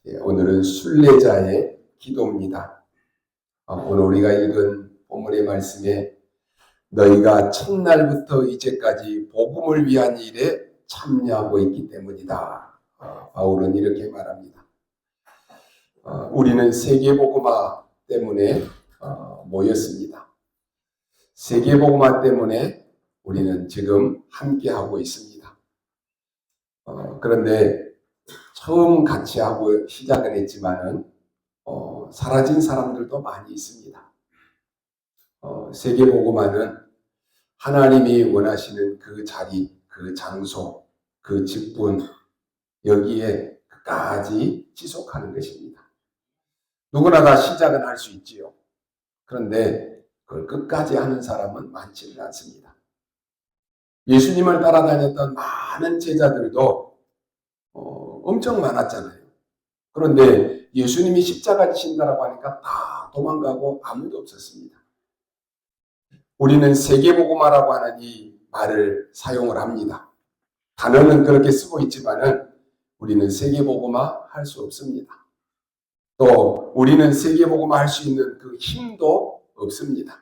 오늘은 순례자의 기도입니다. 오늘 우리가 읽은 본문의 말씀에 너희가 첫날부터 이제까지 복음을 위한 일에 참여하고 있기 때문이다. 바울은 이렇게 말합니다. 우리는 세계복음화 때문에 모였습니다. 세계복음화 때문에 우리는 지금 함께하고 있습니다. 그런데 처음 같이 하고 시작을 했지만은 사라진 사람들도 많이 있습니다. 세계복음화는 하나님이 원하시는 그 자리, 그 장소, 그 직분, 여기에 끝까지 지속하는 것입니다. 누구나 다 시작은 할 수 있지요. 그런데 그걸 끝까지 하는 사람은 많지는 않습니다. 예수님을 따라다녔던 많은 제자들도 엄청 많았잖아요. 그런데 예수님이 십자가 지신다라고 하니까 다 도망가고 아무도 없었습니다. 우리는 세계복음화라고 하는 이 말을 사용을 합니다. 단어는 그렇게 쓰고 있지만은 우리는 세계복음화 할 수 없습니다. 또 우리는 세계복음화 할 수 있는 그 힘도 없습니다.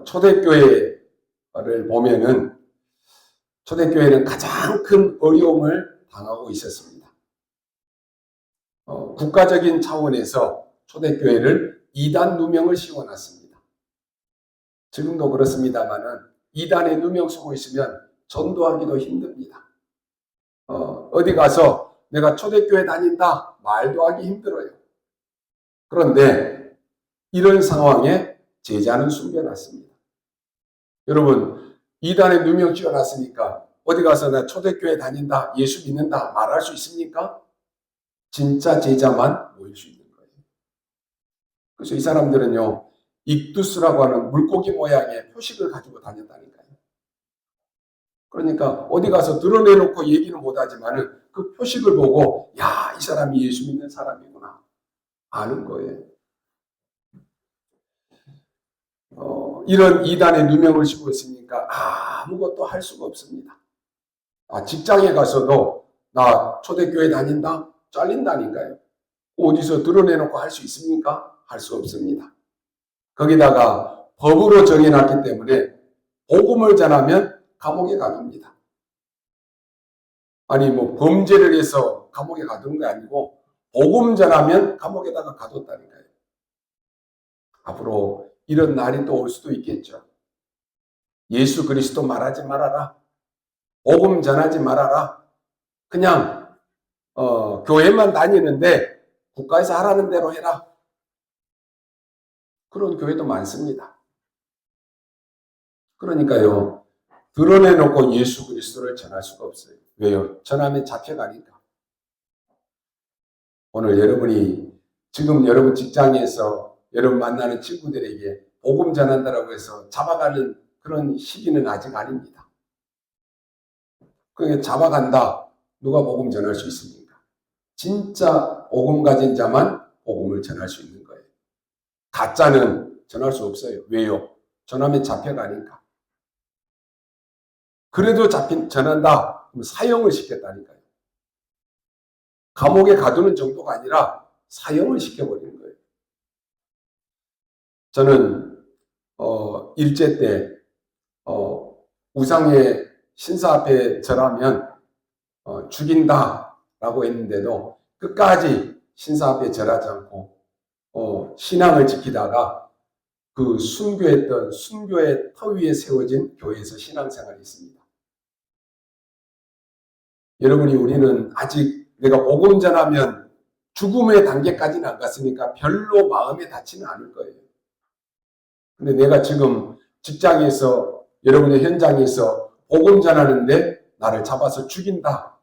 초대교회를 보면은 초대교회는 가장 큰 어려움을 당하고 있었습니다. 국가적인 차원에서 초대교회를 이단 누명을 씌워놨습니다. 지금도 그렇습니다만은 이단의 누명 쓰고 있으면 전도하기도 힘듭니다. 어디 가서 내가 초대교회 다닌다 말도 하기 힘들어요. 그런데 이런 상황에 제자는 숨겨놨습니다. 여러분, 이단의 누명 씌워놨으니까 어디 가서 나 초대교회 다닌다, 예수 믿는다 말할 수 있습니까? 진짜 제자만 모일 수 있는 거예요. 그래서 이 사람들은요, 익두스라고 하는 물고기 모양의 표식을 가지고 다녔다니까요. 그러니까 어디 가서 드러내놓고 얘기는 못하지만은 그 표식을 보고 야, 이 사람이 예수 믿는 사람이구나 아는 거예요. 이런 이단의 누명을 씌고 있으니까 아무것도 할 수가 없습니다. 직장에 가서도 나 초대교회 다닌다? 잘린다니까요. 어디서 드러내놓고 할 수 있습니까? 할 수 없습니다. 거기다가 법으로 정해놨기 때문에 복음을 전하면 감옥에 가둡니다. 아니 뭐 범죄를 해서 감옥에 가두는 게 아니고 복음 전하면 감옥에다가 가뒀다니까요. 앞으로 이런 날이 또 올 수도 있겠죠. 예수 그리스도 말하지 말아라. 복음 전하지 말아라. 그냥 교회만 다니는데 국가에서 하라는 대로 해라. 그런 교회도 많습니다. 그러니까요. 드러내놓고 예수 그리스도를 전할 수가 없어요. 왜요? 전하면 잡혀가니까. 오늘 여러분이 지금 여러분 직장에서 여러분 만나는 친구들에게 복음 전한다라고 해서 잡아가는 그런 시기는 아직 아닙니다. 그러니까 잡아간다. 누가 복음 전할 수 있습니까? 진짜 복음 가진 자만 복음을 전할 수 있는 거예요. 가짜는 전할 수 없어요. 왜요? 전하면 잡혀가니까. 그래도 전한다. 그럼 사형을 시켰다니까요. 감옥에 가두는 정도가 아니라 사형을 시켜버리는 거예요. 저는 일제 때 우상의 신사 앞에 절하면 죽인다라고 했는데도 끝까지 신사 앞에 절하지 않고 신앙을 지키다가 그 순교했던 순교의 터 위에 세워진 교회에서 신앙생활을 했습니다. 여러분이 우리는 아직 내가 복음 전하면 죽음의 단계까지는 안 갔으니까 별로 마음에 닿지는 않을 거예요. 근데 내가 지금 직장에서 여러분의 현장에서 복음 전하는데 나를 잡아서 죽인다.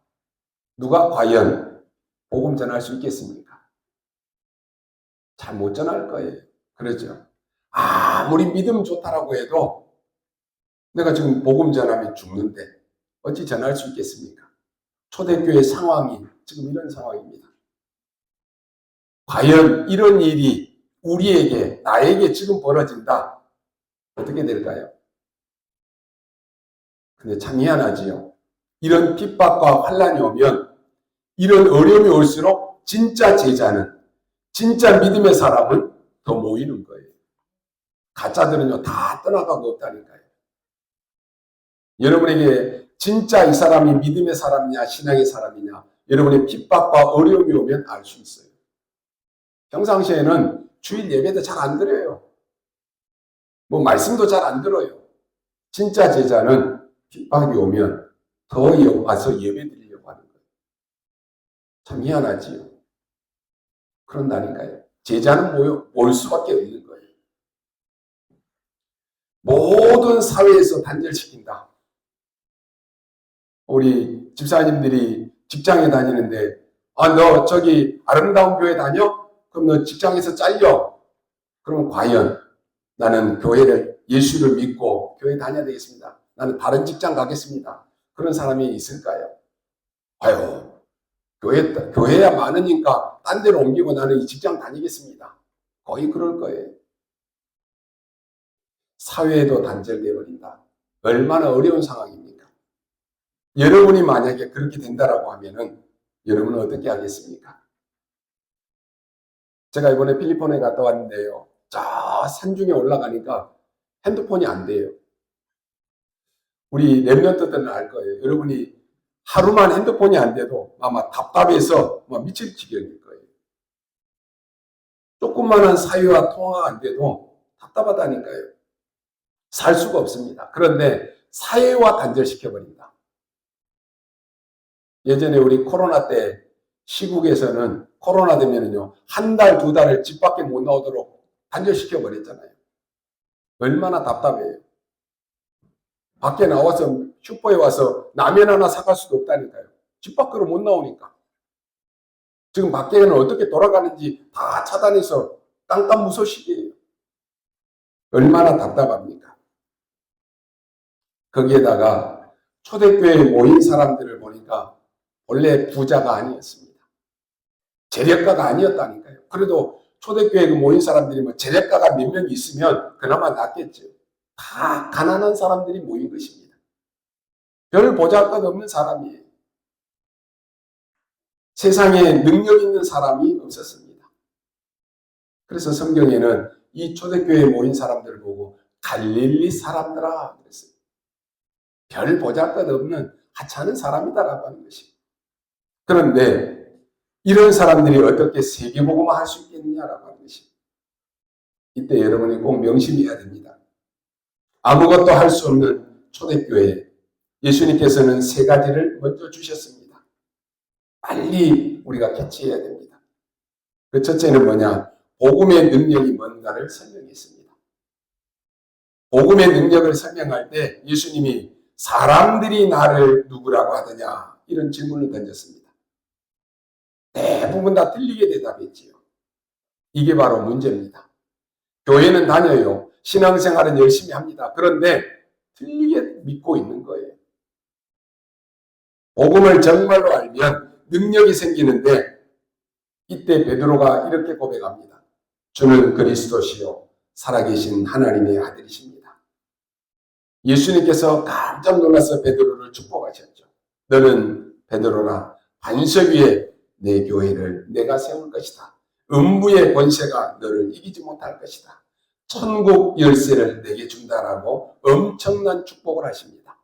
누가 과연 복음 전할 수 있겠습니까? 잘 못 전할 거예요. 그렇죠? 아무리 믿음 좋다라고 해도 내가 지금 복음 전하면 죽는데 어찌 전할 수 있겠습니까? 초대교회 상황이 지금 이런 상황입니다. 과연 이런 일이 우리에게, 나에게 지금 벌어진다. 어떻게 될까요? 근데 참 희한하지요. 이런 핍박과 환란이 오면 이런 어려움이 올수록 진짜 제자는, 진짜 믿음의 사람은 더 모이는 거예요. 가짜들은요, 다 떠나가고 없다니까요. 여러분에게 진짜 이 사람이 믿음의 사람이냐, 신앙의 사람이냐, 여러분의 핍박과 어려움이 오면 알 수 있어요. 평상시에는 주일 예배도 잘 안 드려요. 뭐 말씀도 잘 안 들어요. 진짜 제자는 핍박이 오면 더 와서 예배 드리려고 하는 거예요. 참 희한하지요. 그런다니까요. 제자는 모일 수밖에 없는 거예요. 모든 사회에서 단절시킨다. 우리 집사님들이 직장에 다니는데, 너 저기 아름다운 교회 다녀? 그럼 너 직장에서 잘려. 그러면 과연 나는 예수를 믿고 교회 다녀야 되겠습니다. 나는 다른 직장 가겠습니다. 그런 사람이 있을까요? 아유, 교회야 많으니까 딴 데로 옮기고 나는 이 직장 다니겠습니다. 거의 그럴 거예요. 사회에도 단절되어 버린다. 얼마나 어려운 상황입니까? 여러분이 만약에 그렇게 된다라고 하면은 여러분은 어떻게 하겠습니까? 제가 이번에 필리핀에 갔다 왔는데요. 저 산중에 올라가니까 핸드폰이 안 돼요. 우리 랩런트들은 알 거예요. 여러분이 하루만 핸드폰이 안 돼도 아마 답답해서 미칠 지경일 거예요. 조그만한 사유와 통화가 안 돼도 답답하다니까요. 살 수가 없습니다. 그런데 사회와 단절시켜버린다. 예전에 우리 코로나 때 시국에서는 코로나 되면은요, 한 달, 두 달을 집 밖에 못 나오도록 단절시켜버렸잖아요. 얼마나 답답해요. 밖에 나와서 슈퍼에 와서 라면 하나 사갈 수도 없다니까요. 집 밖으로 못 나오니까. 지금 밖에는 어떻게 돌아가는지 다 차단해서 깜깜무소식이에요. 얼마나 답답합니까? 거기에다가 초대교회에 모인 사람들을 보니까 원래 부자가 아니었습니다. 재력가가 아니었다니까요. 그래도 초대교회에 모인 사람들이 재력가가 몇 명 있으면 그나마 낫겠죠. 다 가난한 사람들이 모인 것입니다. 별 보잘것없는 사람이에요. 세상에 능력 있는 사람이 없었습니다. 그래서 성경에는 이 초대교회에 모인 사람들을 보고 갈릴리 사람들아 그랬어요. 별 보잘것없는 하찮은 사람이다라고 하는 것입니다. 그런데 이런 사람들이 어떻게 세계복음을 할 수 있겠느냐라고 하는 것입니다. 이때 여러분이 꼭 명심해야 됩니다. 아무것도 할 수 없는 초대교회에 예수님께서는 세 가지를 먼저 주셨습니다. 빨리 우리가 캐치해야 됩니다. 그 첫째는 뭐냐? 복음의 능력이 뭔가를 설명했습니다. 복음의 능력을 설명할 때 예수님이 사람들이 나를 누구라고 하더냐? 이런 질문을 던졌습니다. 대부분 다 틀리게 대답했지요. 이게 바로 문제입니다. 교회는 다녀요. 신앙생활은 열심히 합니다. 그런데 틀리게 믿고 있는 거예요. 복음을 정말로 알면 능력이 생기는데 이때 베드로가 이렇게 고백합니다. 주는 그리스도시요 살아계신 하나님의 아들이십니다. 예수님께서 깜짝 놀라서 베드로를 축복하셨죠. 너는 베드로라 반석 위에 내 교회를 내가 세울 것이다. 음부의 권세가 너를 이기지 못할 것이다. 천국 열쇠를 내게 준다라고 엄청난 축복을 하십니다.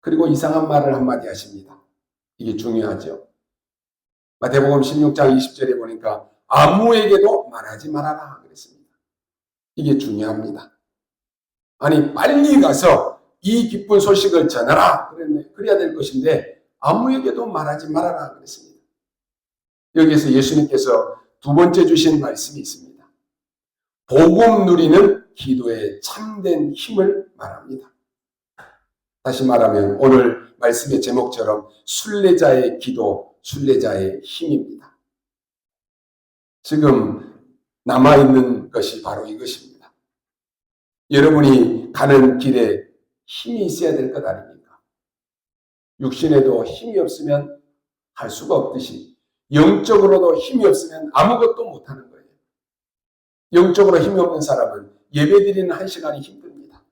그리고 이상한 말을 한마디 하십니다. 이게 중요하죠. 마태복음 16장 20절에 보니까 아무에게도 말하지 말아라 그랬습니다. 이게 중요합니다. 아니 빨리 가서 이 기쁜 소식을 전하라 그래야 될 것인데 아무에게도 말하지 말아라 그랬습니다. 여기에서 예수님께서 두 번째 주신 말씀이 있습니다. 복음 누리는 기도의 참된 힘을 말합니다. 다시 말하면 오늘 말씀의 제목처럼 순례자의 기도, 순례자의 힘입니다. 지금 남아있는 것이 바로 이것입니다. 여러분이 가는 길에 힘이 있어야 될 것 아닙니까? 육신에도 힘이 없으면 할 수가 없듯이 영적으로도 힘이 없으면 아무것도 못하는 거예요. 영적으로 힘이 없는 사람은 예배 드리는 한 시간이 힘듭니다.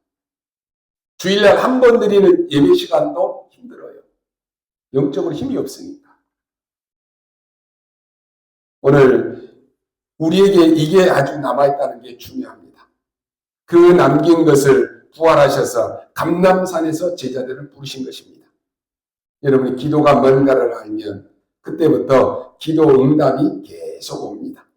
주일날 한 번 드리는 예배 시간도 힘들어요. 영적으로 힘이 없으니까. 오늘 우리에게 이게 아주 남아있다는 게 중요합니다. 그 남긴 것을 부활하셔서 감람산에서 제자들을 부르신 것입니다. 여러분이 기도가 뭔가를 알면 그때부터 기도 응답이 계속 옵니다.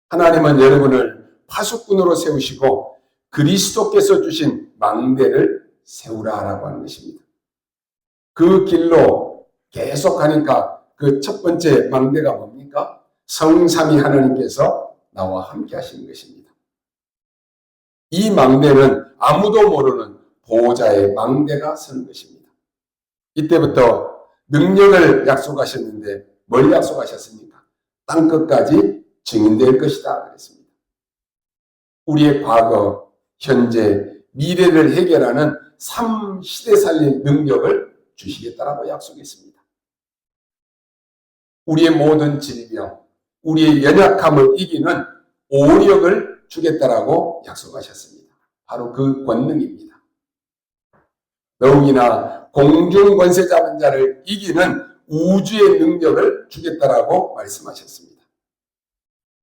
하나님은 여러분을 파수꾼으로 세우시고 그리스도께서 주신 망대를 세우라라고 하는 것입니다. 그 길로 계속 가니까 그 첫 번째 망대가 뭡니까? 성삼위 하나님께서 나와 함께 하시는 것입니다. 이 망대는 아무도 모르는 보호자의 망대가 서는 것입니다. 이때부터 능력을 약속하셨는데 뭘 약속하셨습니까? 땅끝까지 증인될 것이다 그랬습니다. 우리의 과거, 현재, 미래를 해결하는 3시대 살릴 능력을 주시겠다라고 약속했습니다. 우리의 모든 질병, 우리의 연약함을 이기는 오력을 주겠다라고 약속하셨습니다. 바로 그 권능입니다. 더욱이나 공중 권세 잡은 자를 이기는 우주의 능력을 주겠다라고 말씀하셨습니다.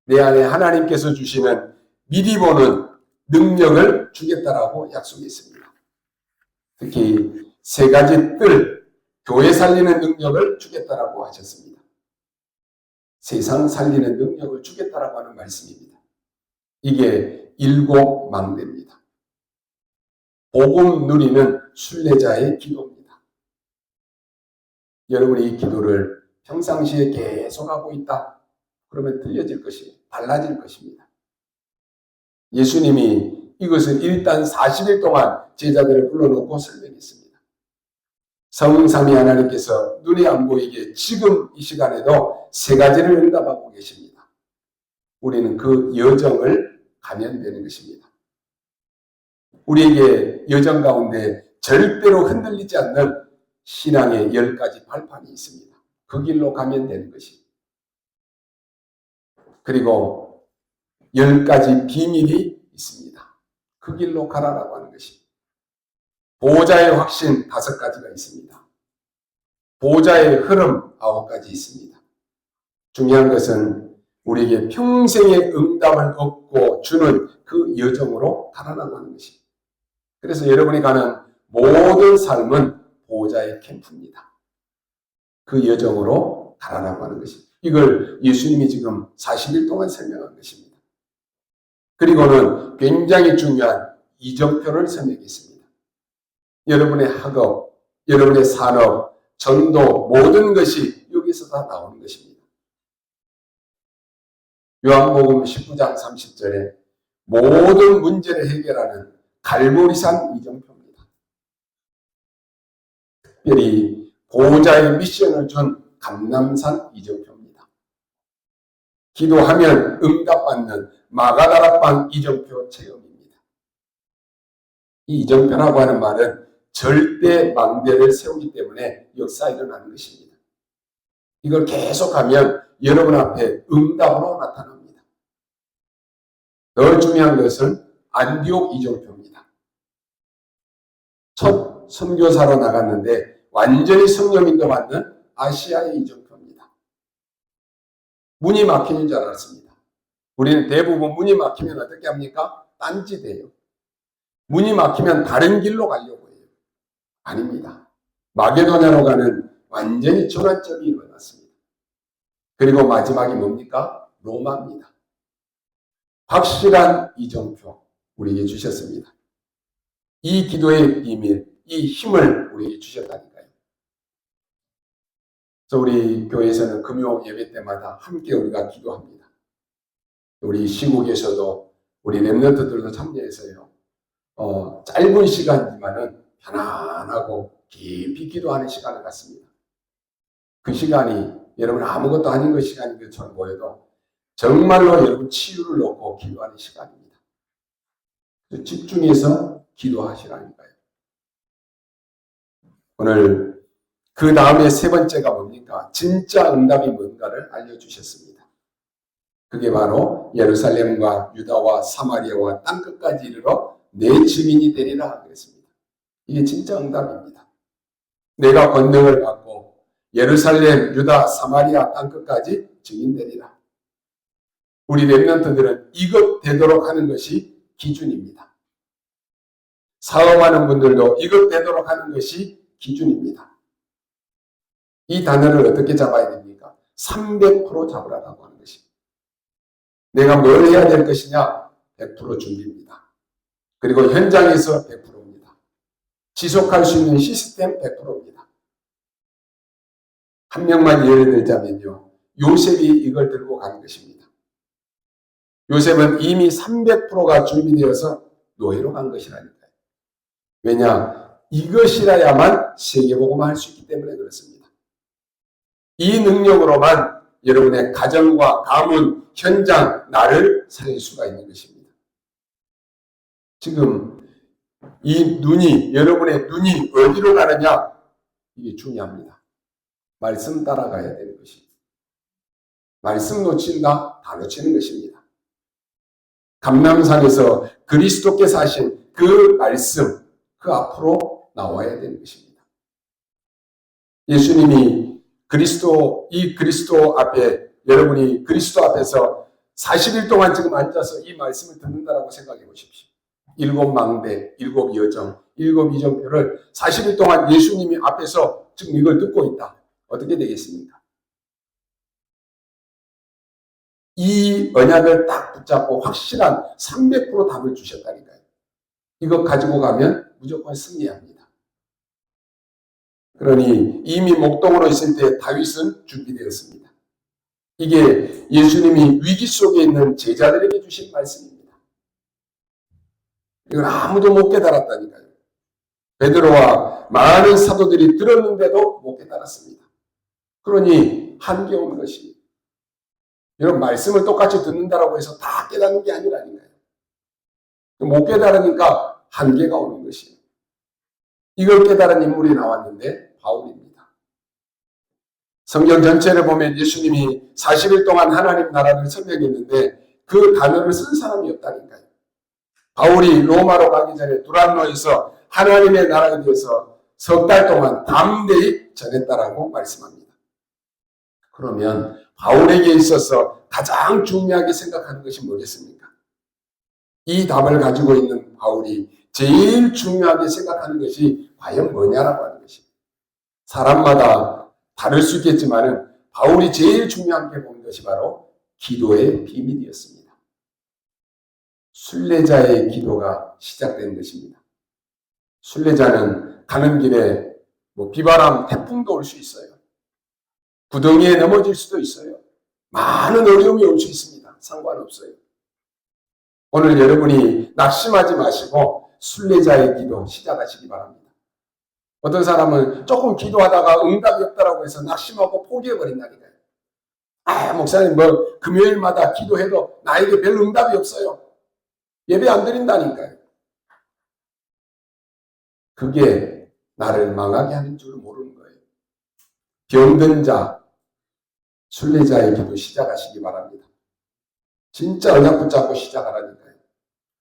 내 안에 하나님께서 주시는 미리 보는 능력을 주겠다라고 약속했습니다. 특히 세 가지 뜰, 교회 살리는 능력을 주겠다라고 하셨습니다. 세상 살리는 능력을 주겠다라고 하는 말씀입니다. 이게 일곱 망대입니다. 복음 누리는 순례자의 기도입니다. 여러분이 이 기도를 평상시에 계속하고 있다. 그러면 들려질 것이 달라질 것입니다. 예수님이 이것을 일단 40일 동안 제자들을 불러놓고 설명했습니다. 성삼위 하나님께서 눈에 안 보이게 지금 이 시간에도 세 가지를 응답하고 계십니다. 우리는 그 여정을 가면 되는 것입니다. 우리에게 여정 가운데 절대로 흔들리지 않는 신앙의 10가지 발판이 있습니다. 그 길로 가면 되는 것입니다. 그리고 10가지 비밀이 있습니다. 그 길로 가라라고 하는 것입니다. 보호자의 확신 5가지가 있습니다. 보호자의 흐름 9가지 있습니다. 중요한 것은 우리에게 평생의 응답을 얻고 주는 그 여정으로 가라라고 하는 것입니다. 그래서 여러분이 가는 모든 삶은 보호자의 캠프입니다. 그 여정으로 가라라고 하는 것입니다. 이걸 예수님이 지금 40일 동안 설명한 것입니다. 그리고는 굉장히 중요한 이정표를 설명했습니다. 여러분의 학업, 여러분의 산업, 전도 모든 것이 여기서 다 나오는 것입니다. 요한복음 19장 30절에 모든 문제를 해결하는 갈보리산 이정표입니다. 특별히 보호자의 미션을 준 감람산 이정표입니다. 기도하면 응답받는 마가다락방 이정표 체험입니다. 이 이정표라고 하는 말은 절대 망대를 세우기 때문에 역사에 일어나는 것입니다. 이걸 계속하면 여러분 앞에 응답으로 나타납니다. 더 중요한 것은 안디옥 이정표입니다. 첫 선교사로 나갔는데 완전히 성령 인도받는 아시아의 이정표입니다. 문이 막히는 줄 알았습니다. 우리는 대부분 문이 막히면 어떻게 합니까? 딴짓해요. 문이 막히면 다른 길로 가려고 해요. 아닙니다. 마게도냐로 가는 완전히 전환점이 일어났습니다. 그리고 마지막이 뭡니까? 로마입니다. 확실한 이정표 우리에게 주셨습니다. 이 기도의 비밀, 이 힘을 우리에게 주셨다니까요. 그래서 우리 교회에서는 금요 예배 때마다 함께 우리가 기도합니다. 우리 시국에서도 우리 렘넌트들도 참여해서요. 짧은 시간이지만은 편안하고 깊이 기도하는 시간을 갖습니다. 그 시간이 여러분 아무것도 아닌 그 시간인 것처럼 보여도 정말로 여러분 치유를 놓고 기도하는 시간입니다. 집중해서 기도하시라니까요. 오늘 그 다음에 세 번째가 뭡니까? 진짜 응답이 뭔가를 알려주셨습니다. 그게 바로 예루살렘과 유다와 사마리아와 땅끝까지 이르러 내 증인이 되리라 그랬습니다. 이게 진짜 응답입니다. 내가 권능을 받고 예루살렘, 유다, 사마리아 땅끝까지 증인되리라. 우리 렘넌트들은 이것 되도록 하는 것이 기준입니다. 사업하는 분들도 이것 되도록 하는 것이 기준입니다. 이 단어를 어떻게 잡아야 됩니까? 300% 잡으라고 하는 것입니다. 내가 뭘 해야 될 것이냐? 100% 준비입니다. 그리고 현장에서 100%입니다. 지속할 수 있는 시스템 100%입니다. 한 명만 예를 들자면요. 요셉이 이걸 들고 가는 것입니다. 요셉은 이미 300%가 준비되어서 노예로 간 것이라니까요. 왜냐? 이것이라야만 세계복음을 할 수 있기 때문에 그렇습니다. 이 능력으로만 여러분의 가정과 가문, 현장, 나를 살릴 수가 있는 것입니다. 지금 이 눈이, 여러분의 눈이 어디로 가느냐? 이게 중요합니다. 말씀 따라가야 되는 것입니다. 말씀 놓친다, 다 놓치는 것입니다. 감람산에서 그리스도께서 하신 그 말씀, 그 앞으로 나와야 되는 것입니다. 예수님이 이 그리스도 앞에, 여러분이 그리스도 앞에서 40일 동안 지금 앉아서 이 말씀을 듣는다라고 생각해 보십시오. 7 망대, 7 여정, 7 이정표를 40일 동안 예수님이 앞에서 지금 이걸 듣고 있다. 어떻게 되겠습니까? 이 언약을 딱 붙잡고 확실한 300% 답을 주셨다니까요. 이거 가지고 가면 무조건 승리합니다. 그러니 이미 목동으로 있을 때 다윗은 준비되었습니다. 이게 예수님이 위기 속에 있는 제자들에게 주신 말씀입니다. 이건 아무도 못 깨달았다니까요. 베드로와 많은 사도들이 들었는데도 못 깨달았습니다. 그러니 한계없는 것이, 여러분 말씀을 똑같이 듣는다라고 해서 다 깨닫는 게 아니라니까요. 못 깨달으니까 한계가 오는 것이에요. 이걸 깨달은 인물이 나왔는데 바울입니다. 성경 전체를 보면 예수님이 40일 동안 하나님 나라를 설명했는데 그 단어를 쓴 사람이 없다니까요. 바울이 로마로 가기 전에 두란노에서 하나님의 나라에 대해서 석 달 동안 담대히 전했다라고 말씀합니다. 그러면 바울에게 있어서 가장 중요하게 생각하는 것이 뭐겠습니까? 이 답을 가지고 있는 바울이 제일 중요하게 생각하는 것이 과연 뭐냐라고 하는 것입니다. 사람마다 다를 수 있겠지만 바울이 제일 중요하게 보는 것이 바로 기도의 비밀이었습니다. 순례자의 기도가 시작된 것입니다. 순례자는 가는 길에 비바람, 태풍도 올 수 있어요. 구덩이에 넘어질 수도 있어요. 많은 어려움이 올 수 있습니다. 상관없어요. 오늘 여러분이 낙심하지 마시고 순례자의 기도 시작하시기 바랍니다. 어떤 사람은 조금 기도하다가 응답이 없다고 해서 낙심하고 포기해버린다니까요. 목사님 금요일마다 기도해도 나에게 별 응답이 없어요. 예배 안 드린다니까요. 그게 나를 망하게 하는 줄 모르는 거예요. 병든 자, 순례자의 기도 시작하시기 바랍니다. 진짜 언약 붙잡고 시작하라니까요.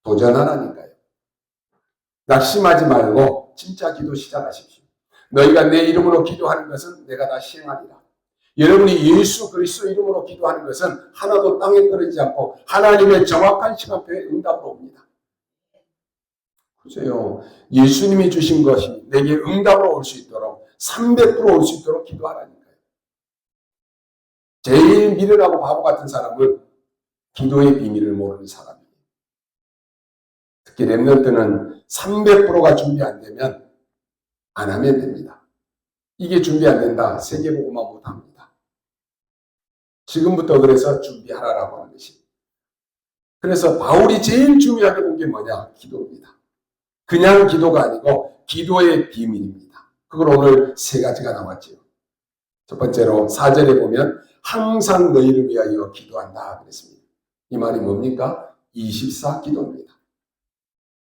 도전하라니까요. 낙심하지 말고 진짜 기도 시작하십시오. 너희가 내 이름으로 기도하는 것은 내가 다 시행하리라. 여러분이 예수 그리스도 이름으로 기도하는 것은 하나도 땅에 떨어지지 않고 하나님의 정확한 시간표에 응답으로 옵니다. 보세요. 예수님이 주신 것이 내게 응답으로 올 수 있도록 300% 올 수 있도록 기도하라니까요. 제일 미련하고 바보 같은 사람은 기도의 비밀을 모르는 사람이에요. 특히 렘넌트는 300%가 준비 안 되면 안 하면 됩니다. 이게 준비 안 된다. 세계복음화 못합니다. 지금부터 그래서 준비하라라고 하는 것입니다. 그래서 바울이 제일 중요하게 본 게 뭐냐? 기도입니다. 그냥 기도가 아니고 기도의 비밀입니다. 그걸 오늘 3가지가 나왔죠. 첫 번째로 4절에 보면 항상 너희를 위하여 기도한다 그랬습니다. 이 말이 뭡니까? 24 기도입니다.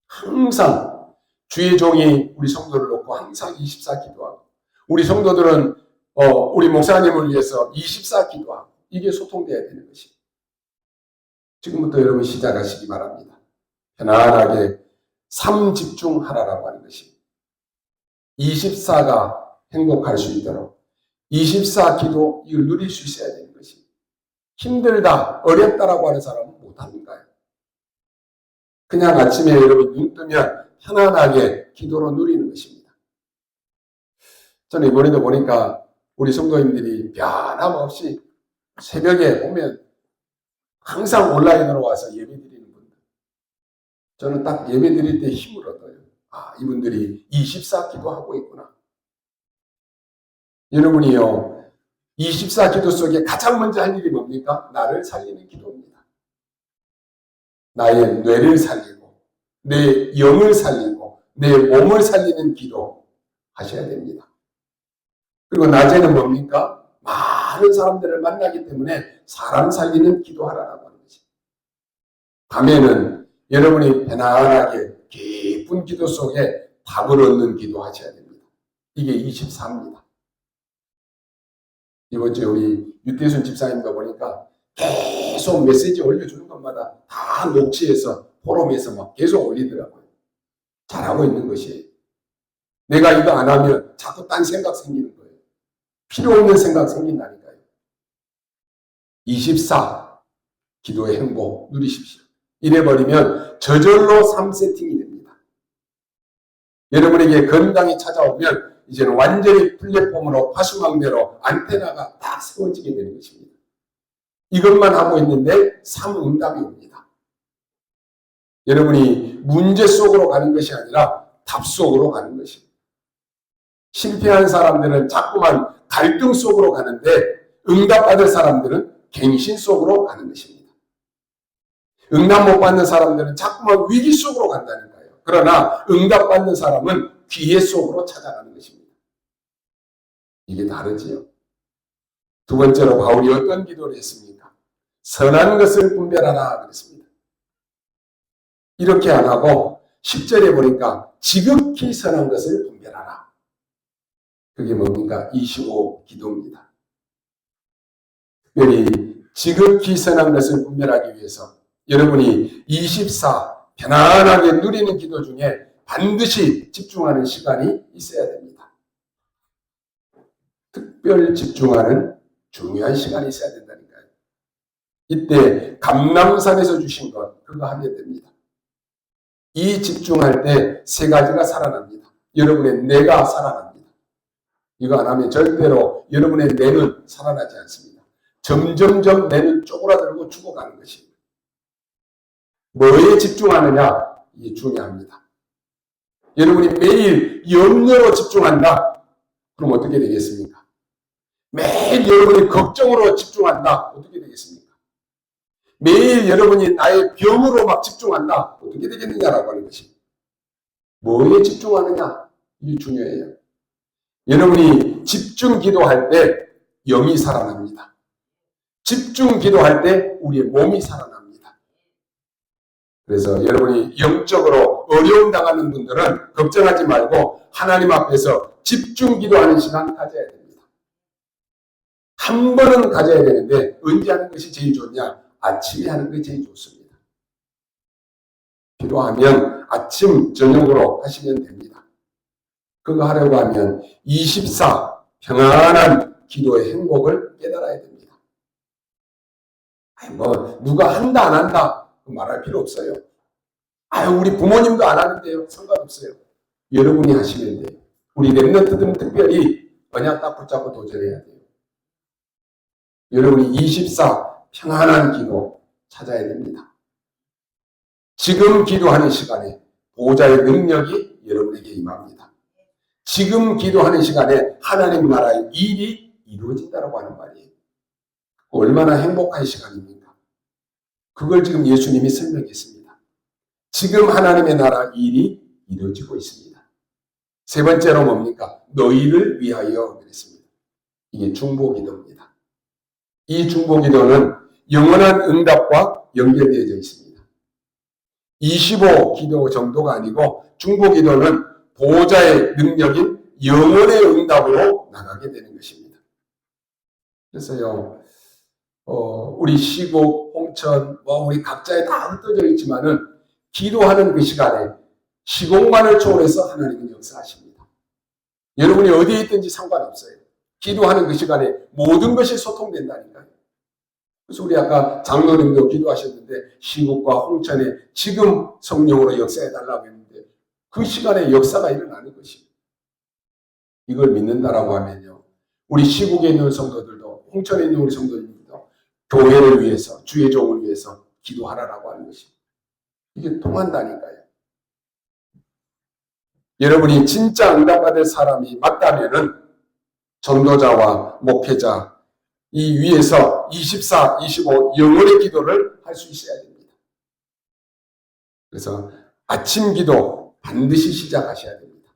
항상 주의 종이 우리 성도를 놓고 항상 24 기도하고 우리 성도들은 우리 목사님을 위해서 24 기도하고 이게 소통돼야 되는 것입니다. 지금부터 여러분 시작하시기 바랍니다. 편안하게 3 집중하라라고 하는 것입니다. 24가 행복할 수 있도록 24 기도 이걸 누릴 수 있어야 되는 것입니다. 힘들다, 어렵다라고 하는 사람은 못합니까요? 그냥 아침에 여러분 눈 뜨면 편안하게 기도로 누리는 것입니다. 저는 이번에도 보니까 우리 성도님들이 변함없이 새벽에 보면 항상 온라인으로 와서 예배 드리는 분들. 저는 딱 예배 드릴 때 힘을 얻어요. 아, 이분들이 24 기도하고 있구나. 여러분이요, 24 기도 속에 가장 먼저 할 일이 뭡니까? 나를 살리는 기도입니다. 나의 뇌를 살리고, 내 영을 살리고, 내 몸을 살리는 기도 하셔야 됩니다. 그리고 낮에는 뭡니까? 많은 사람들을 만나기 때문에 사람 살리는 기도하라고 하는 거지. 밤에는 여러분이 편안하게 깊은 기도 속에 답을 얻는 기도 하셔야 됩니다. 이게 24입니다. 이번 주에 우리 유태순 집사님도 보니까 계속 메시지 올려주는 것마다 다 녹취해서 포럼에서 막 계속 올리더라고요. 잘하고 있는 것이에요. 내가 이거 안 하면 자꾸 딴 생각 생기는 거예요. 필요 없는 생각 생긴다니까요. 24 기도의 행복 누리십시오. 이래버리면 저절로 3세팅이 됩니다. 여러분에게 건강이 찾아오면 이제는 완전히 플랫폼으로 파수망대로 안테나가 딱 세워지게 되는 것입니다. 이것만 하고 있는데 3응답이 옵니다. 여러분이 문제 속으로 가는 것이 아니라 답 속으로 가는 것입니다. 실패한 사람들은 자꾸만 갈등 속으로 가는데 응답받을 사람들은 갱신 속으로 가는 것입니다. 응답 못 받는 사람들은 자꾸만 위기 속으로 간다니까요. 그러나 응답받는 사람은 기회 속으로 찾아가는 것입니다. 이게 다르지요. 두 번째로 바울이 어떤 기도를 했습니까? 선한 것을 분별하라 그랬습니다. 이렇게 안 하고 10절에 보니까 지극히 선한 것을 분별하라. 그게 뭡니까? 25 기도입니다. 특별히 지극히 선한 것을 분별하기 위해서 여러분이 24 편안하게 누리는 기도 중에 반드시 집중하는 시간이 있어야 됩니다. 특별 집중하는 중요한 시간이 있어야 된다니까요. 이때 감람산에서 주신 것 그거 하면 됩니다. 이 집중할 때 세 가지가 살아납니다. 여러분의 뇌가 살아납니다. 이거 안 하면 절대로 여러분의 뇌는 살아나지 않습니다. 점점점 뇌는 쪼그라들고 죽어가는 것입니다. 뭐에 집중하느냐? 이게 중요합니다. 여러분이 매일 염려로 집중한다? 그럼 어떻게 되겠습니까? 매일 여러분이 걱정으로 집중한다? 어떻게 되겠습니까? 매일 여러분이 나의 병으로 막 집중한다? 어떻게 되겠느냐라고 하는 것입니다. 뭐에 집중하느냐? 이게 중요해요. 여러분이 집중 기도할 때 영이 살아납니다. 집중 기도할 때 우리의 몸이 살아납니다. 그래서 여러분이 영적으로 어려움 당하는 분들은 걱정하지 말고 하나님 앞에서 집중 기도하는 시간 가져야 됩니다. 한 번은 가져야 되는데 언제 하는 것이 제일 좋냐? 아침에 하는 것이 제일 좋습니다. 필요하면 아침, 저녁으로 하시면 됩니다. 그거 하려고 하면 24 평안한 기도의 행복을 깨달아야 됩니다. 누가 한다 안 한다 말할 필요 없어요. 우리 부모님도 안 하는데요. 상관없어요. 여러분이 하시면 돼요. 우리 랩런트들은 특별히 언약 딱 붙잡고 도전해야 돼요. 여러분이 24 평안한 기도 찾아야 됩니다. 지금 기도하는 시간에 보호자의 능력이 여러분에게 임합니다. 지금 기도하는 시간에 하나님 나라의 일이 이루어진다고 하는 말이에요. 얼마나 행복한 시간입니까? 그걸 지금 예수님이 설명했습니다. 지금 하나님의 나라 일이 이루어지고 있습니다. 세 번째로 뭡니까? 너희를 위하여 그랬습니다. 이게 중보기도입니다. 이 중보기도는 영원한 응답과 연결되어져 있습니다. 25 기도 정도가 아니고 중보기도는 보호자의 능력인 영원의 응답으로 나가게 되는 것입니다. 그래서요, 우리 시국, 홍천, 우리 각자에 다 흩어져 있지만은 기도하는 그 시간에 시공간을 초월해서 하나님은 역사하십니다. 여러분이 어디에 있든지 상관없어요. 기도하는 그 시간에 모든 것이 소통된다니까요. 그래서 우리 아까 장로님도 기도하셨는데 시국과 홍천에 지금 성령으로 역사해달라고 했는데 그 시간에 역사가 일어나는 것입니다. 이걸 믿는다라고 하면요. 우리 시국에 있는 성도들도 홍천에 있는 우리 성도들도 교회를 위해서 주의 종을 위해서 기도하라라고 하는 것입니다. 이게 통한다니까요. 여러분이 진짜 응답받을 사람이 맞다면은 전도자와 목회자 이 위에서 24, 25 영혼의 기도를 할 수 있어야 됩니다. 그래서 아침 기도 반드시 시작하셔야 됩니다.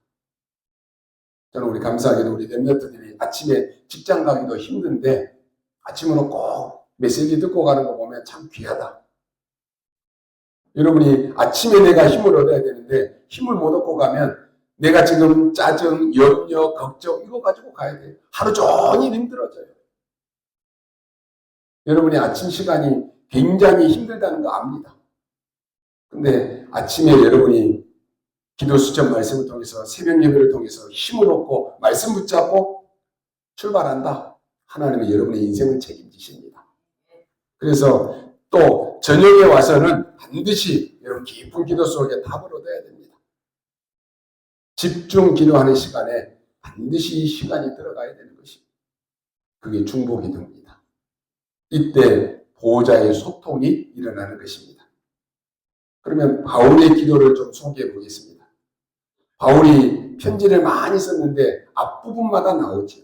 저는 우리 감사하게도 우리 랩런트들이 아침에 직장 가기도 힘든데 아침으로 꼭 메시지 듣고 가는 거 보면 참 귀하다. 여러분이 아침에 내가 힘을 얻어야 되는데 힘을 못 얻고 가면 내가 지금 짜증, 염려, 걱정 이거 가지고 가야 돼요. 하루 종일 힘들어져요. 여러분이 아침 시간이 굉장히 힘들다는 거 압니다. 근데 아침에 여러분이 기도 수첩 말씀을 통해서 새벽 예배를 통해서 힘을 얻고 말씀 붙잡고 출발한다. 하나님은 여러분의 인생을 책임지십니다. 그래서 또 저녁에 와서는 반드시 여러분 깊은 기도 속에 답을 얻어야 됩니다. 집중 기도하는 시간에 반드시 시간이 들어가야 되는 것입니다. 그게 중보 기도입니다. 이때 보호자의 소통이 일어나는 것입니다. 그러면 바울의 기도를 좀 소개해 보겠습니다. 바울이 편지를 많이 썼는데 앞부분마다 나오죠.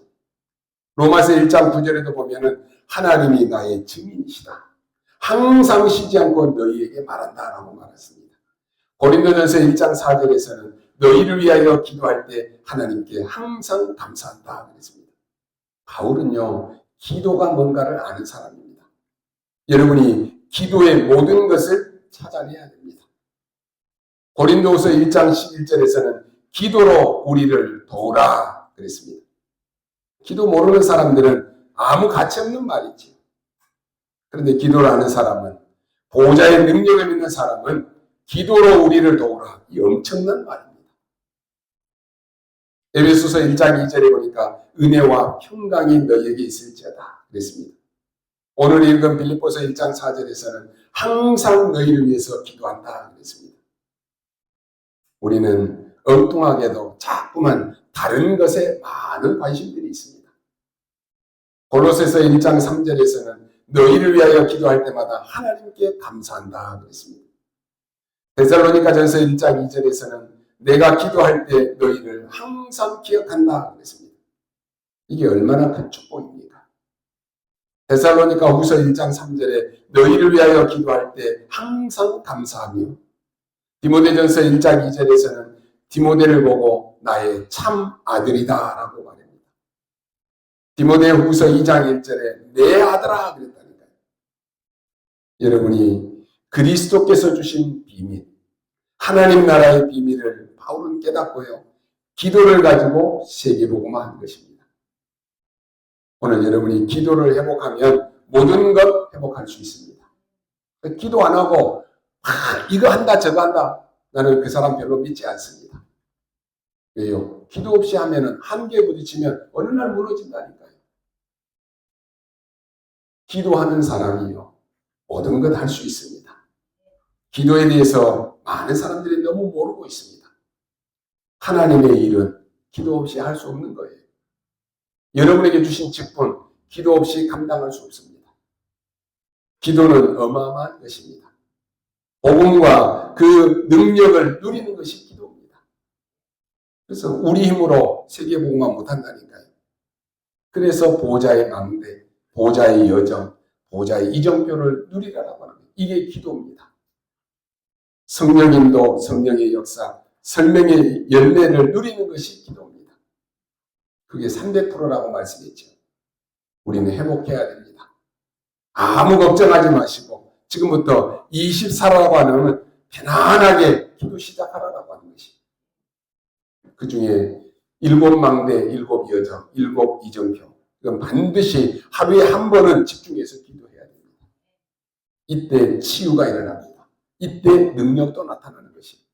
로마서 1장 9절에도 보면은 하나님이 나의 증인이시다. 항상 쉬지 않고 너희에게 말한다라고 말했습니다. 고린도전서 1장 4절에서는 너희를 위하여 기도할 때 하나님께 항상 감사한다 그랬습니다. 바울은요 기도가 뭔가를 아는 사람입니다. 여러분이 기도의 모든 것을 찾아내야 됩니다. 고린도후서 1장 11절에서는 기도로 우리를 도우라 그랬습니다. 기도 모르는 사람들은 아무 가치 없는 말이지. 그런데 기도를 아는 사람은 보호자의 능력을 믿는 사람은 기도로 우리를 도우라. 이 엄청난 말입니다. 에베소서 1장 2절에 보니까 은혜와 평강이 너희에게 있을지어다 그랬습니다. 오늘 읽은 빌립보서 1장 4절에서는 항상 너희를 위해서 기도한다 그랬습니다. 우리는 엉뚱하게도 자꾸만 다른 것에 많은 관심들이 있습니다. 골로새서 1장 3절에서는 너희를 위하여 기도할 때마다 하나님께 감사한다 그랬습니다. 데살로니가전서 1장 2절에서는 내가 기도할 때 너희를 항상 기억한다 그랬습니다. 이게 얼마나 큰 축복입니까? 데살로니가 후서 1장 3절에 너희를 위하여 기도할 때 항상 감사하며 디모데전서 1장 2절에서는 디모데를 보고 나의 참 아들이다 라고 말합니다. 디모데 후서 2장 1절에 내 아들아 그랬다니까요. 여러분이 그리스도께서 주신 비밀, 하나님 나라의 비밀을 바울은 깨닫고요. 기도를 가지고 세계복음화 한 것입니다. 오늘 여러분이 기도를 회복하면 모든 것 회복할 수 있습니다. 기도 안 하고 이거 한다 저거 한다 나는 그 사람 별로 믿지 않습니다. 왜요? 기도 없이 하면은 한계에 부딪히면 어느 날 무너진다니까요. 기도하는 사람이요 모든 것 할 수 있습니다. 기도에 대해서 많은 사람들이 너무 모르고 있습니다. 하나님의 일은 기도 없이 할 수 없는 거예요. 여러분에게 주신 직분 기도 없이 감당할 수 없습니다. 기도는 어마어마한 것입니다. 복음과 그 능력을 누리는 것이 기도입니다. 그래서 우리 힘으로 세계복음화 못한다니까요. 그래서 보호자의 망대, 보호자의 여정, 보호자의 이정표를 누리라고 하는 거예요. 이게 기도입니다. 성령인도, 성령의 역사, 설명의 열매를 누리는 것이 기도입니다. 그게 300%라고 말씀했죠. 우리는 회복해야 됩니다. 아무 걱정하지 마시고 지금부터 24라고 하는 편안하게 기도 시작하라고 하는 것이. 그 중에 7망대, 7여정, 7이정표. 이건 반드시 하루에 한 번은 집중해서 기도해야 됩니다. 이때 치유가 일어납니다. 이때 능력도 나타나는 것입니다.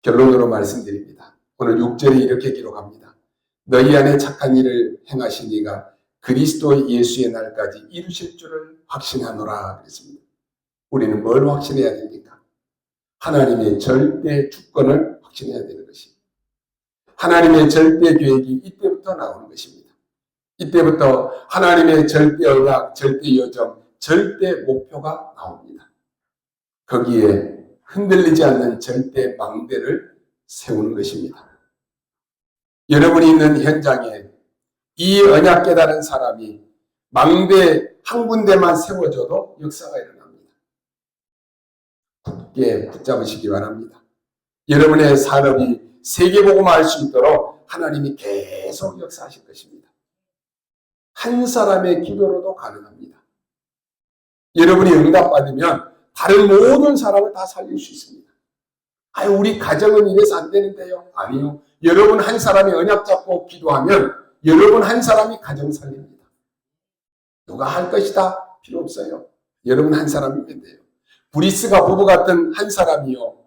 결론으로 말씀드립니다. 오늘 6절에 이렇게 기록합니다. 너희 안에 착한 일을 행하신 이가 그리스도 예수의 날까지 이루실 줄을 확신하노라 그랬습니다. 우리는 뭘 확신해야 됩니까? 하나님의 절대 주권을 확신해야 되는 것입니다. 하나님의 절대 계획이 이때부터 나오는 것입니다. 이때부터 하나님의 절대 언약, 절대 여정, 절대 목표가 나옵니다. 거기에 흔들리지 않는 절대 망대를 세우는 것입니다. 여러분이 있는 현장에 이 언약 깨달은 사람이 망대 한 군데만 세워줘도 역사가 일어납니다. 굳게 붙잡으시기 바랍니다. 여러분의 산업이 세계복음화 할 수 있도록 하나님이 계속 역사하실 것입니다. 한 사람의 기도로도 가능합니다. 여러분이 응답받으면 다른 모든 사람을 다 살릴 수 있습니다. 아유, 우리 가정은 이래서 안 되는데요. 아니요. 여러분 한 사람이 언약 잡고 기도하면 여러분 한 사람이 가정 살립니다. 누가 할 것이다 필요 없어요. 여러분 한 사람이면 돼요. 브리스가 부부 같은 한 사람이요,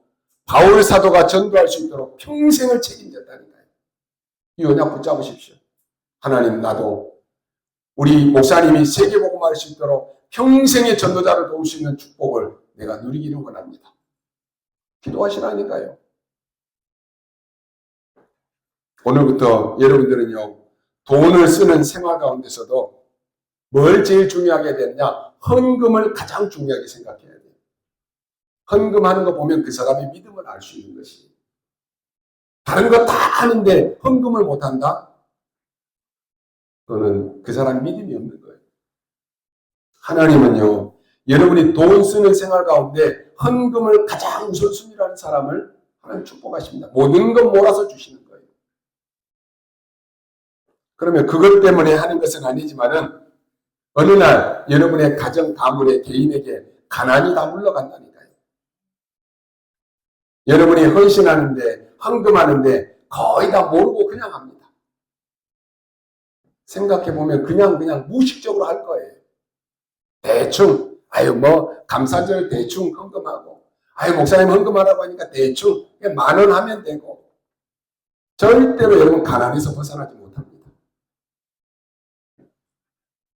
바울 사도가 전도할 수 있도록 평생을 책임졌다니까요. 이 언약 붙잡으십시오. 하나님, 나도 우리 목사님이 세계복음화 할 수 있도록 평생의 전도자를 도울 수 있는 축복을 내가 누리기를 원합니다. 기도하시라니까요. 오늘부터 여러분들은요, 돈을 쓰는 생활 가운데서도 뭘 제일 중요하게 됐냐? 헌금을 가장 중요하게 생각해야 돼요. 헌금하는 거 보면 그 사람의 믿음을 알 수 있는 것이에요. 다른 거 다 하는데 헌금을 못한다? 그거는 그 사람 믿음이 없는 거예요. 하나님은요, 여러분이 돈 쓰는 생활 가운데 헌금을 가장 우선순위라는 사람을 하나님 축복하십니다. 모든 것 몰아서 주시는 거예요. 그러면 그것 때문에 하는 것은 아니지만은 어느 날 여러분의 가정, 가문의 개인에게 가난이 다 물러간다니까요. 여러분이 헌신하는데, 헌금하는데 거의 다 모르고 그냥 합니다. 생각해보면 그냥 무의식적으로 할 거예요. 대충, 감사절 대충 헌금하고, 목사님 헌금하라고 하니까 대충 10,000원 하면 되고, 절대로 여러분 가난에서 벗어나지 못합니다.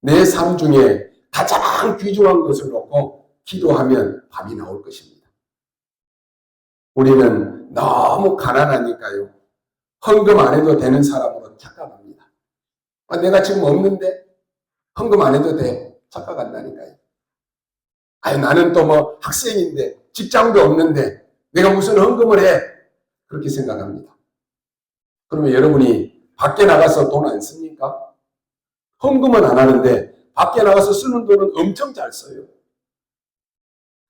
내 삶 중에 가장 귀중한 것을 놓고 기도하면 답이 나올 것입니다. 우리는 너무 가난하니까요, 헌금 안 해도 되는 사람으로 착각합니다. 내가 지금 없는데 헌금 안 해도 돼. 착각한다니까요. 나는 또 학생인데 직장도 없는데 내가 무슨 헌금을 해. 그렇게 생각합니다. 그러면 여러분이 밖에 나가서 돈 안 씁니까? 헌금은 안 하는데 밖에 나가서 쓰는 돈은 엄청 잘 써요.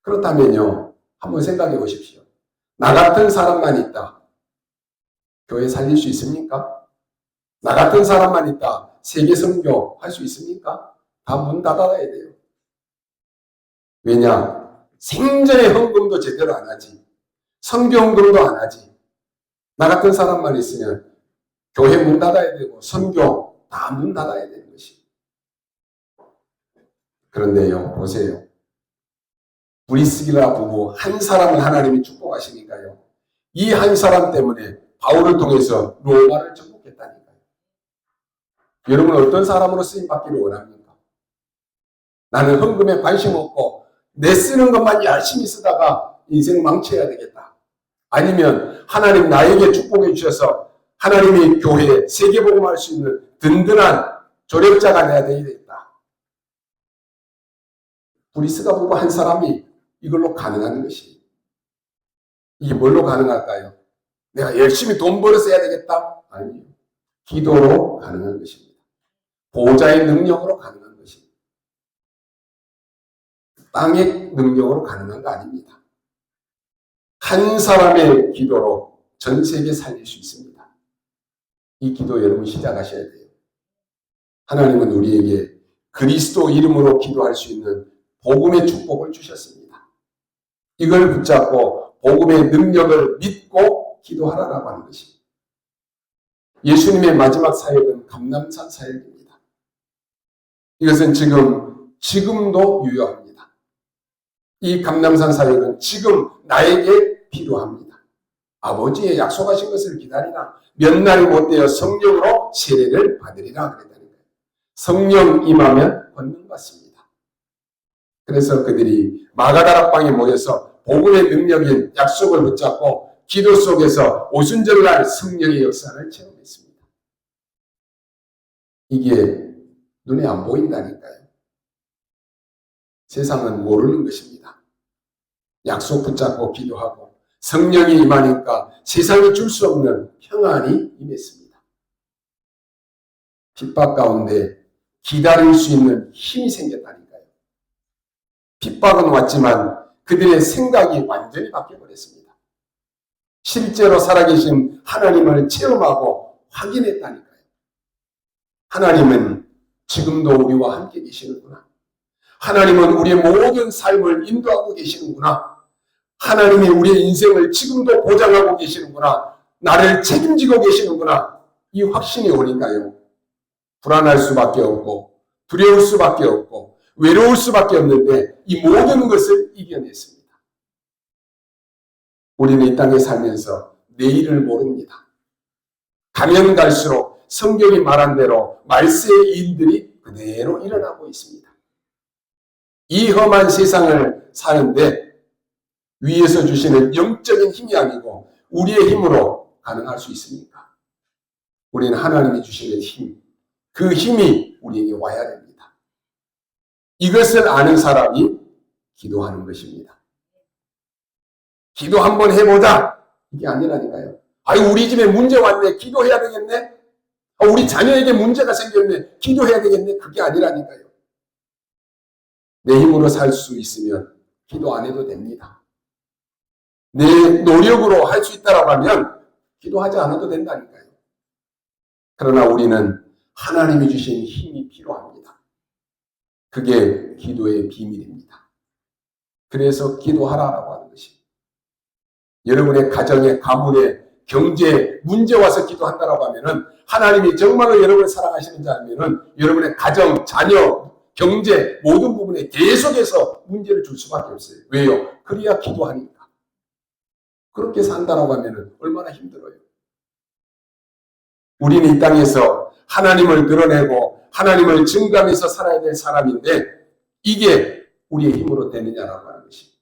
그렇다면요, 한번 생각해 보십시오. 나 같은 사람만 있다, 교회 살릴 수 있습니까? 나 같은 사람만 있다, 세계 선교 할 수 있습니까? 다 문 닫아야 돼요. 왜냐? 생전에 헌금도 제대로 안 하지, 선교 헌금도 안 하지. 나 같은 사람만 있으면 교회 문 닫아야 되고 선교 다 문 닫아야 되는 것이. 그런데요, 보세요. 브리스길라 부부 한 사람을 하나님이 축복하시니까요, 이 한 사람 때문에 바울을 통해서 로마를 정복했다니까요. 여러분은 어떤 사람으로 쓰임받기를 원합니까? 나는 헌금에 관심 없고 내 쓰는 것만 열심히 쓰다가 인생 망쳐야 되겠다. 아니면 하나님 나에게 축복해 주셔서 하나님이 교회에 세계복음화 할 수 있는 든든한 조력자가 되어야 되겠다. 브리스가 부부 한 사람이 이걸로 가능한 것이. 이게 뭘로 가능할까요? 내가 열심히 돈 벌어서 해야 되겠다? 아니요. 기도로 가능한 것입니다. 보호자의 능력으로 가능한 것입니다. 땅의 능력으로 가능한 거 아닙니다. 한 사람의 기도로 전 세계 살릴 수 있습니다. 이 기도 여러분 시작하셔야 돼요. 하나님은 우리에게 그리스도 이름으로 기도할 수 있는 복음의 축복을 주셨습니다. 이걸 붙잡고 복음의 능력을 믿고 기도하라라고 하는 것입니다. 예수님의 마지막 사역은 감람산 사역입니다. 이것은 지금도 유효합니다. 이 감람산 사역은 지금 나에게 필요합니다. 아버지의 약속하신 것을 기다리라. 몇 날이 못 되어 성령으로 세례를 받으리라 그랬다는 거예요. 성령 임하면 권능 받습니다. 그래서 그들이 마가다락방에 모여서 복음의 능력인 약속을 붙잡고 기도 속에서 오순절날 성령의 역사를 체험했습니다. 이게 눈에 안 보인다니까요. 세상은 모르는 것입니다. 약속 붙잡고 기도하고 성령이 임하니까 세상이 줄 수 없는 평안이 임했습니다. 핍박 가운데 기다릴 수 있는 힘이 생겼다니까요. 핍박은 왔지만 그들의 생각이 완전히 바뀌어버렸습니다. 실제로 살아계신 하나님을 체험하고 확인했다니까요. 하나님은 지금도 우리와 함께 계시는구나. 하나님은 우리의 모든 삶을 인도하고 계시는구나. 하나님이 우리의 인생을 지금도 보장하고 계시는구나. 나를 책임지고 계시는구나. 이 확신이 오니까요. 불안할 수밖에 없고 두려울 수밖에 없고 외로울 수밖에 없는데 이 모든 것을 이겨냈습니다. 우리는 이 땅에 살면서 내일을 모릅니다. 가면 갈수록 성경이 말한 대로 말세의 일들이 그대로 일어나고 있습니다. 이 험한 세상을 사는데 위에서 주시는 영적인 힘이 아니고 우리의 힘으로 가능할 수 있습니까? 우리는 하나님이 주시는 힘, 그 힘이 우리에게 와야 됩니다. 이것을 아는 사람이 기도하는 것입니다. 기도 한번 해보자. 이게 아니라니까요. 아유, 우리 집에 문제 왔네. 기도해야 되겠네. 우리 자녀에게 문제가 생겼네. 기도해야 되겠네. 그게 아니라니까요. 내 힘으로 살 수 있으면 기도 안 해도 됩니다. 내 노력으로 할 수 있다라고 하면 기도하지 않아도 된다니까요. 그러나 우리는 하나님이 주신 힘이 필요합니다. 그게 기도의 비밀입니다. 그래서 기도하라라고 하는 것입니다. 여러분의 가정에, 가문에, 경제에 문제 와서 기도한다라고 하면은 하나님이 정말로 여러분을 사랑하시는지 알면은 여러분의 가정, 자녀, 경제 모든 부분에 계속해서 문제를 줄 수밖에 없어요. 왜요? 그래야 기도하니까. 그렇게 산다라고 하면은 얼마나 힘들어요. 우리는 이 땅에서 하나님을 드러내고 하나님을 증거하면서 살아야 될 사람인데 이게 우리의 힘으로 되느냐라고 하는 것입니다.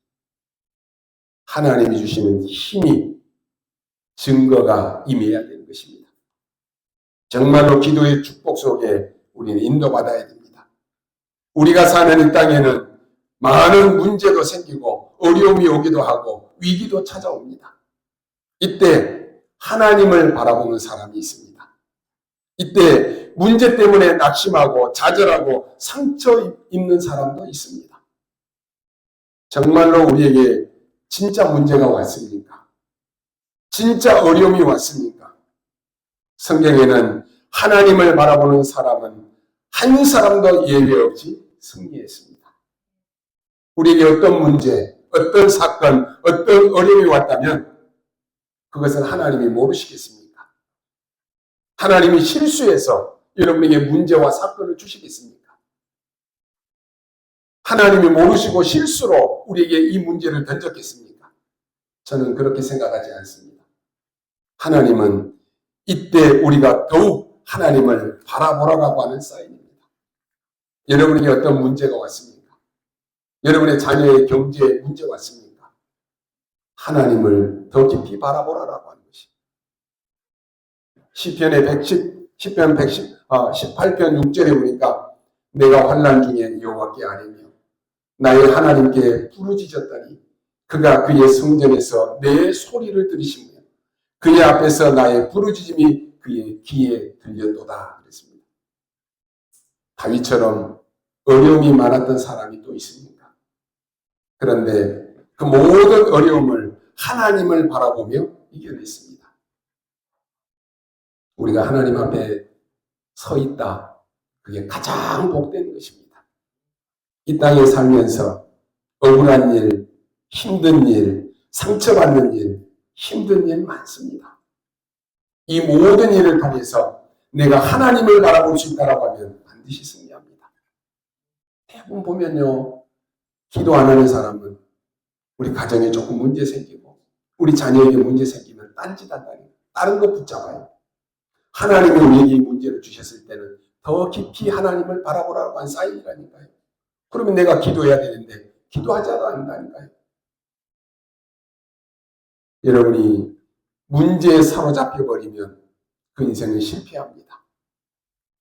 하나님이 주시는 힘이 증거가 임해야 되는 것입니다. 정말로 기도의 축복 속에 우리는 인도받아야 됩니다. 우리가 사는 이 땅에는 많은 문제도 생기고 어려움이 오기도 하고 위기도 찾아옵니다. 이때 하나님을 바라보는 사람이 있습니다. 이때 문제 때문에 낙심하고 좌절하고 상처 입는 사람도 있습니다. 정말로 우리에게 진짜 문제가 왔습니까? 진짜 어려움이 왔습니까? 성경에는 하나님을 바라보는 사람은 한 사람도 예외 없이 승리했습니다. 우리에게 어떤 문제, 어떤 사건, 어떤 어려움이 왔다면 그것은 하나님이 모르시겠습니까? 하나님이 실수해서 여러분에게 문제와 사건을 주시겠습니까? 하나님이 모르시고 실수로 우리에게 이 문제를 던졌겠습니까? 저는 그렇게 생각하지 않습니다. 하나님은 이때 우리가 더욱 하나님을 바라보라고 하는 사인입니다. 여러분에게 어떤 문제가 왔습니까? 여러분의 자녀의 경제에 문제가 왔습니까? 하나님을 더 깊이 바라보라고 하는 것입니다. 시편 18편 6절에 보니까 내가 환난 중에 여호와께 아뢰며 나의 하나님께 부르짖었더니 그가 그의 성전에서 내 소리를 들으시며 그의 앞에서 나의 부르짖음이 그의 귀에 들렸도다 그랬습니다. 다윗처럼 어려움이 많았던 사람이 또 있습니까? 그런데 그 모든 어려움을 하나님을 바라보며 이겨냈습니다. 우리가 하나님 앞에 서 있다. 그게 가장 복된 것입니다. 이 땅에 살면서 억울한 일, 힘든 일, 상처받는 일, 힘든 일 많습니다. 이 모든 일을 통해서 내가 하나님을 바라볼 수 있다고 하면 반드시 승리합니다. 대부분 보면요. 기도 안 하는 사람은 우리 가정에 조금 문제 생기고 우리 자녀에게 문제 생기면 딴짓한다니 다른 거 붙잡아요. 하나님이 우리에게 이 문제를 주셨을 때는 더 깊이 하나님을 바라보라고 한 사인이라니까요. 그러면 내가 기도해야 되는데 기도하지도 않는다니까요. 여러분이 문제에 사로잡혀 버리면 그 인생은 실패합니다.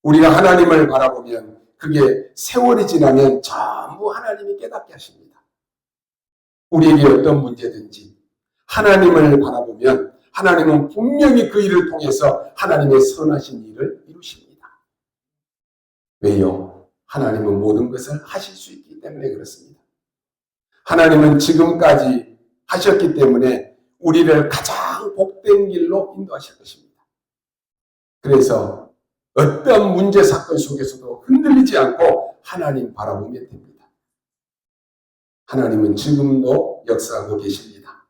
우리가 하나님을 바라보면 그게 세월이 지나면 전부 하나님이 깨닫게 하십니다. 우리에게 어떤 문제든지 하나님을 바라보면 하나님은 분명히 그 일을 통해서 하나님의 선하신 일을 이루십니다. 왜요? 하나님은 모든 것을 하실 수 있기 때문에 그렇습니다. 하나님은 지금까지 하셨기 때문에 우리를 가장 복된 길로 인도하실 것입니다. 그래서 어떤 문제 사건 속에서도 흔들리지 않고 하나님 바라보면 됩니다. 하나님은 지금도 역사하고 계십니다.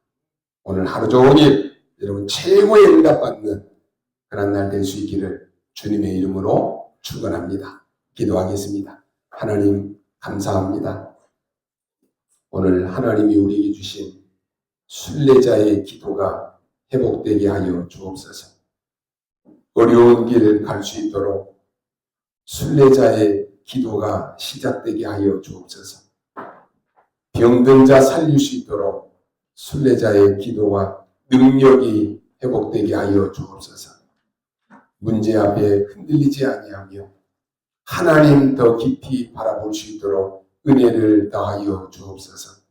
오늘 하루 종일 여러분 최고의 응답받는 그런 날 될 수 있기를 주님의 이름으로 축원합니다. 기도하겠습니다. 하나님 감사합니다. 오늘 하나님이 우리에게 주신 순례자의 기도가 회복되게 하여 주옵소서. 어려운 길을 갈 수 있도록 순례자의 기도가 시작되게 하여 주옵소서. 병든 자 살릴 수 있도록 순례자의 기도와 능력이 회복되게 하여 주옵소서. 문제 앞에 흔들리지 아니하며 하나님 더 깊이 바라볼 수 있도록 은혜를 더하여 주옵소서.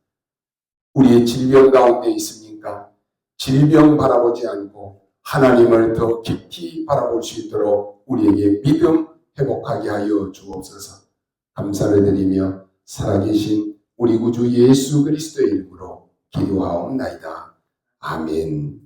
우리의 질병 가운데 있습니까? 질병 바라보지 않고 하나님을 더 깊이 바라볼 수 있도록 우리에게 믿음 회복하게 하여 주옵소서. 감사를 드리며 살아계신 우리 구주 예수 그리스도의 이름으로 기도하옵나이다. 아멘.